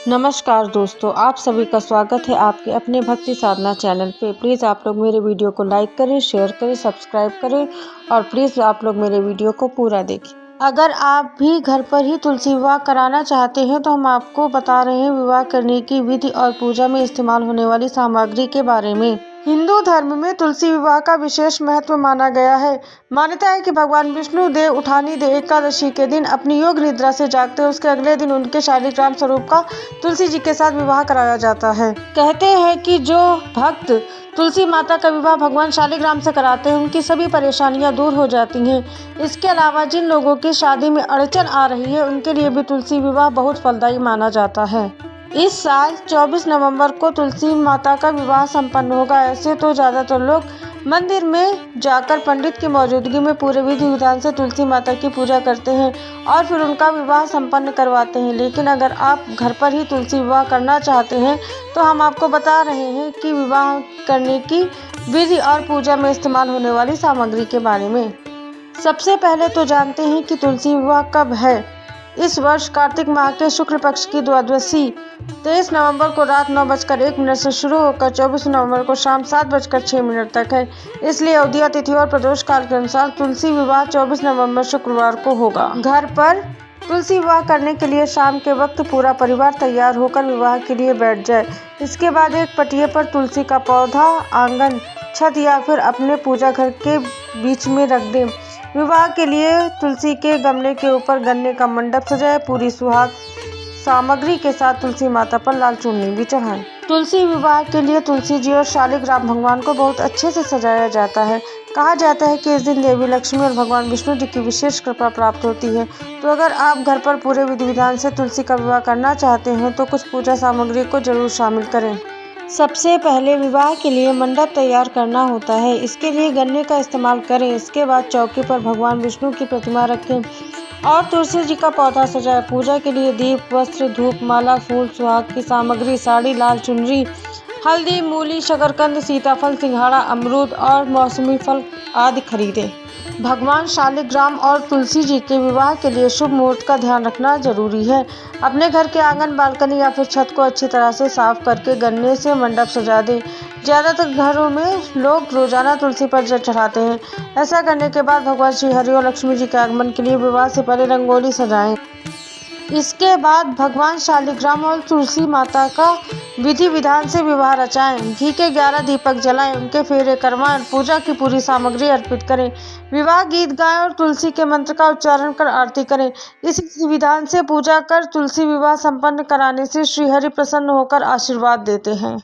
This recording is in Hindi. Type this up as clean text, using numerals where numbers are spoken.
नमस्कार दोस्तों, आप सभी का स्वागत है आपके अपने भक्ति साधना चैनल पे। प्लीज़ आप लोग मेरे वीडियो को लाइक करें, शेयर करें, सब्सक्राइब करें और प्लीज़ आप लोग मेरे वीडियो को पूरा देखें। अगर आप भी घर पर ही तुलसी विवाह कराना चाहते हैं तो हम आपको बता रहे हैं विवाह करने की विधि और पूजा में इस्तेमाल होने वाली सामग्री के बारे में। हिंदू धर्म में तुलसी विवाह का विशेष महत्व माना गया है। मान्यता है कि भगवान विष्णु देव उठानी देव एकादशी के दिन अपनी योग निद्रा से जागते उसके अगले दिन उनके शालिग्राम स्वरूप का तुलसी जी के साथ विवाह कराया जाता है। कहते हैं कि जो भक्त तुलसी माता का विवाह भगवान शालिग्राम से कराते हैं उनकी सभी परेशानियां दूर हो जाती हैं। इसके अलावा जिन लोगों की शादी में अड़चन आ रही है उनके लिए भी तुलसी विवाह बहुत फलदायी माना जाता है। इस साल 24 नवंबर को तुलसी माता का विवाह संपन्न होगा। ऐसे तो ज़्यादातर लोग मंदिर में जाकर पंडित की मौजूदगी में पूरे विधि विधान से तुलसी माता की पूजा करते हैं और फिर उनका विवाह संपन्न करवाते हैं। लेकिन अगर आप घर पर ही तुलसी विवाह करना चाहते हैं तो हम आपको बता रहे हैं कि विवाह करने की विधि और पूजा में इस्तेमाल होने वाली सामग्री के बारे में। सबसे पहले तो जानते हैं कि तुलसी विवाह कब है। इस वर्ष कार्तिक माह के शुक्ल पक्ष की द्वादशी 23 नवंबर को रात 9:01 से शुरू होकर 24 नवंबर को शाम 7:06 तक है। इसलिए अवधिया तिथि और प्रदोष काल के अनुसार तुलसी विवाह 24 नवंबर शुक्रवार को होगा। घर पर तुलसी विवाह करने के लिए शाम के वक्त पूरा परिवार तैयार होकर विवाह के लिए बैठ जाए। इसके बाद एक पटिये पर तुलसी का पौधा आंगन, छत या फिर अपने पूजा घर के बीच में रख दें। विवाह के लिए तुलसी के गमले के ऊपर गन्ने का मंडप सजाए। पूरी सुहाग सामग्री के साथ तुलसी माता पर लाल चुन्नी भी चढ़ाएं। तुलसी विवाह के लिए तुलसी जी और शालिग्राम भगवान को बहुत अच्छे से सजाया जाता है। कहा जाता है कि इस दिन देवी लक्ष्मी और भगवान विष्णु जी की विशेष कृपा प्राप्त होती है। तो अगर आप घर पर पूरे विधि विधान से तुलसी का विवाह करना चाहते हैं तो कुछ पूजा सामग्री को जरूर शामिल करें। सबसे पहले विवाह के लिए मंडप तैयार करना होता है। इसके लिए गन्ने का इस्तेमाल करें। इसके बाद चौकी पर भगवान विष्णु की प्रतिमा रखें और तुलसी जी का पौधा सजाएं। पूजा के लिए दीप, वस्त्र, धूप, माला, फूल, सुहाग की सामग्री, साड़ी, लाल चुनरी, हल्दी, मूली, शकरकंद, सीताफल, सिंघाड़ा, अमरूद और मौसमी फल आदि खरीदें। भगवान शालिग्राम और तुलसी जी के विवाह के लिए शुभ मुहूर्त का ध्यान रखना जरूरी है। अपने घर के आंगन, बालकनी या फिर छत को अच्छी तरह से साफ करके गन्ने से मंडप सजा दें। ज़्यादातर घरों में लोग रोजाना तुलसी पर जल चढ़ाते हैं। ऐसा करने के बाद भगवान श्री हरि और लक्ष्मी जी के आगमन के लिए विवाह से पहले रंगोली सजाएं। इसके बाद भगवान शालिग्राम और तुलसी माता का विधि विधान से विवाह रचाएं। घी के 11 दीपक जलाएं, उनके फेरे करवाएं, पूजा की पूरी सामग्री अर्पित करें। विवाह गीत गाएं और तुलसी के मंत्र का उच्चारण कर आरती करें। इस विधान से पूजा कर तुलसी विवाह संपन्न कराने से श्री हरि प्रसन्न होकर आशीर्वाद देते हैं।